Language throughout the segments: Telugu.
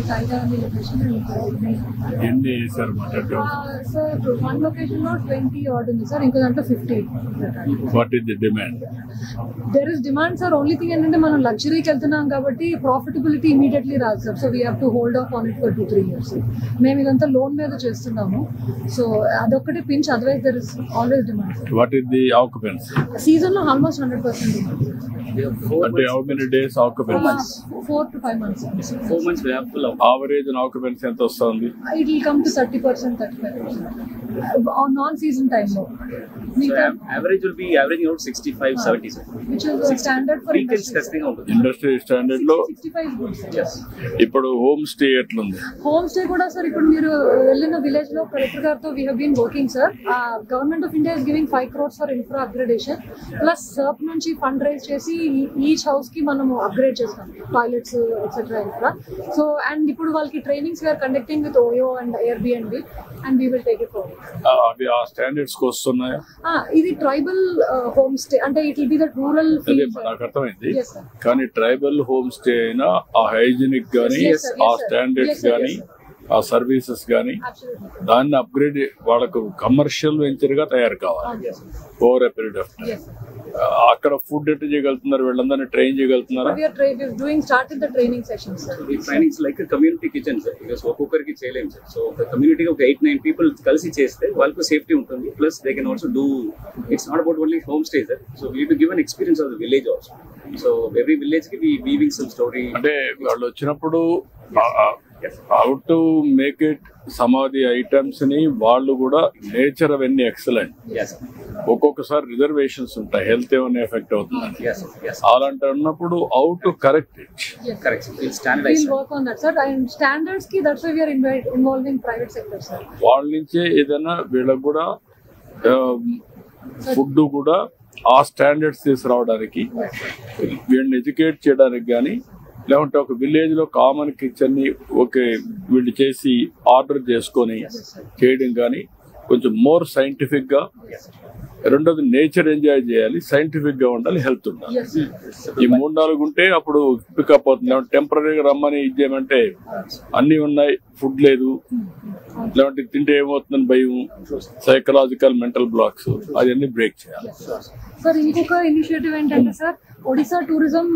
Taigani location. ఎన్ని సార్ మాట్లాడు? Sir, one location లో 20 odd ఉంది సార్, ఇంకో దాంట్లో 50. What is the demand? There is demand, sir. Only thing ఏంటంటే మనం లగ్జరీకి వెళ్తున్నాం కాబట్టి ప్రాఫిటబిలిటీ ఇమీడియట్లీ రాదు sir. So we have to hold off on it for 2-3 years. మేము ఇదంతా లోన్ మీద చేస్తున్నాము. సో అదొక్కటే pinch, otherwise there is always demand. What is the occupancy? Season లో ఆల్మోస్ట్ 100% డిమాండ్. అంటే how many days occupancy? 4 to 5 months. 4 months we have full of Average and occupancy ఎంత వస్తుంది? It will come to 30%, 35%. On non-season time లో. average will be averaging out 65-70, sir. Which is a standard for Weekends industry. testing ఉంటుంది. ఇండస్ట్రీ స్టాండర్డ్ లో 65 is good, sir. Yes. ఇప్పుడు హోమ్ స్టే ఎట్లుంది? హోమ్ స్టే కూడా సార్, ఇప్పుడు మీరు వెళ్ళిన విలేజ్ లో కలెక్టర్ గారితో we have been working sir. Government of India is giving 5 crores for infra upgradation, plus SERP నుంచి ఫండ్ రైజ్ చేసి ఈచ్ హౌస్ కి మనం అప్గ్రేడ్ చేస్తాం, toilets etcetera infra. So and ఇప్పుడు వాళ్ళకి trainings we are conducting with OYO and Airbnb and we will take it forward. అవి ఆ స్టాండర్డ్స్ కి వస్తున్నాయా? ఇది ట్రైబల్ హోమ్ స్టే, అంటే it will be the rural అదే నాకు అర్థమైంది. కానీ ట్రైబల్ హోమ్ స్టే అయినా ఆ హైజీనిక్ గానీ ఆ స్టాండర్డ్స్ గానీ ఆ సర్వీసెస్ గానీ దాన్ని అప్గ్రేడ్ వాళ్ళకు కమర్షియల్ వెంచర్ గా తయారు కావాలి over a period of time. అక్కడ ఫుడ్ ఎట్ చేయగలుగుతున్నారు, వీళ్ళందరినీ ట్రైన్ చేయగలుగుతున్నారా? Trainings like community kitchen sir, because ఒక్కొక్కరికి చేయలేము సార్. సో ఒక కమ్యూనిటీకి ఒక 8-9 people కలిసి చేస్తే వాళ్ళకు సేఫ్టీ ఉంటుంది. Plus they can also do, it's not about only home stay sir. So we to give an experience of the village also. So every village కి వీవింగ్ సమ్ స్టోరీ. అంటే వాళ్ళు వచ్చినప్పుడు హౌ టు మేక్ ఇట్ సమాధి ఐటమ్స్ ని వాళ్ళు కూడా నేచర్ అవన్నీ ఎక్సలెంట్. ఒక్కొక్కసారి రిజర్వేషన్స్ ఉంటాయి, హెల్త్ ఏమైనా ఎఫెక్ట్ అవుతుంది, అలాంటి ఉన్నప్పుడు హౌ టు కరెక్ట్ ఇట్. వాళ్ళ నుంచే ఏదైనా వీళ్ళకి కూడా ఫుడ్ కూడా ఆ స్టాండర్డ్స్ తీసుకురావడానికి, వీళ్ళని ఎడ్యుకేట్ చేయడానికి కానీ, లేకుంటే ఒక విలేజ్ లో కామన్ కిచెన్ ని ఓకే వీళ్ళు చేసి ఆర్డర్ చేసుకొని చేయడం కానీ కొంచెం మోర్ సైంటిఫిక్ గా. రెండోది నేచర్ ఎంజాయ్ చేయాలి, సైంటిఫిక్ గా ఉండాలి, హెల్త్ ఉండాలి. ఈ 3-4 ఉంటే అప్పుడు పికప్ అవుతుంది. టెంపరీగా రమ్మని ఇచ్చేయమంటే అన్ని ఉన్నాయి, ఫుడ్ లేదు, లేదంటే తింటే ఏమవుతుందని భయం, సైకలాజికల్ మెంటల్ బ్లాక్స్, అవన్నీ బ్రేక్ చేయాలి. సార్ ఇంకొక ఇనిషియేటివ్ ఏంటంటే సార్, ఒడిశా టూరిజం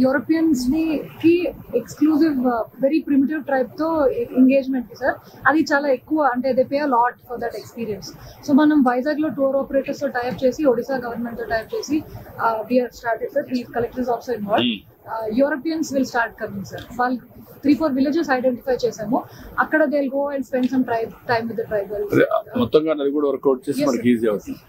యూరోపియన్స్ కి ఎక్స్క్లూజివ్ వెరీ ప్రిమిటివ్ ట్రైబ్ తో ఎంగేజ్మెంట్ సార్. అది చాలా ఎక్కువ, అంటే they pay a lot for that experience. So మనం వైజాగ్ లో టూర్ ఆపరేటర్స్ తో టైప్ చేసి, ఒడిశా గవర్నమెంట్ తో టైప్ చేసి వి హావ్ స్టార్టెడ్ సార్. ఈ collectors also involve. Europeans will start coming sir. వాళ్ళు 3-4 villages ఐడెంటిఫై చేసాము. అక్కడ they will go and spend some time with the tribal. మొత్తంగా అది కూడా వర్కౌట్ చేసి మనకి ఈజీ అవుతుంది.